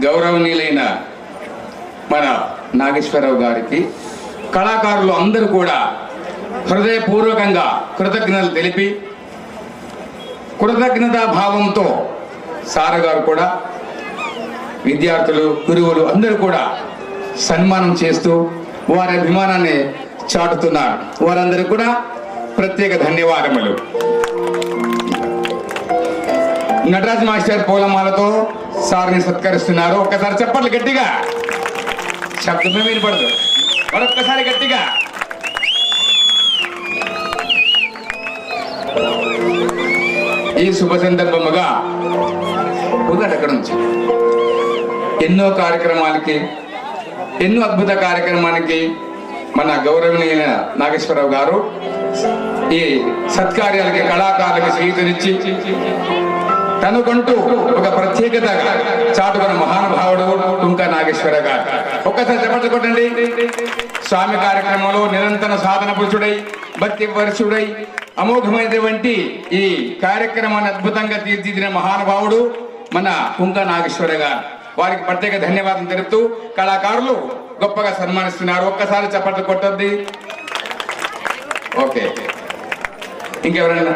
గౌరవనీయులైన మన నాగేశ్వరరావు గారికి కళాకారులు అందరూ కూడా హృదయపూర్వకంగా కృతజ్ఞతలు తెలిపి కృతజ్ఞతా భావంతో సార్ గారు కూడా విద్యార్థులు గురువులు అందరూ కూడా సన్మానం చేస్తూ వారి అభిమానాన్ని చాటుతున్నారు. వారందరూ కూడా ప్రత్యేక ధన్యవాదములు. నటరాజ్ మాస్టర్ పూలమాలతో సార్ని సత్కరిస్తున్నారు. ఒక్కసారి చెప్పండి గట్టిగా, శబ్దమే వినపడదు. మరొక్కసారి గట్టిగా. ఈ శుభ సందర్భముగా అక్కడ నుంచి ఎన్నో కార్యక్రమాలకి, ఎన్నో అద్భుత కార్యక్రమానికి మన గౌరవనీయ నాగేశ్వరరావు గారు ఈ సత్కార్యాలకి కళాకారులకి స్వీకరించి తనకంటూ ఒక ప్రత్యేకత చాటుకున్న మహానుభావుడు టుంకా నాగేశ్వరరావు గారు. ఒక్కసారి చెప్పట్లు కొట్టండి. స్వామి కార్యక్రమంలో నిరంతర సాధన పురుషుడై, భక్తి వరుషుడై, అమోఘమైనటువంటి ఈ కార్యక్రమాన్ని అద్భుతంగా తీర్చిదిద్దిన మహానుభావుడు మన టుంకా నాగేశ్వరరావు గారు. వారికి ప్రత్యేక ధన్యవాదం తెలుపుతూ కళాకారులు గొప్పగా సన్మానిస్తున్నారు. ఒక్కసారి చప్పట్లు కొట్టద్ది. ఓకే, ఇంకెవరైనా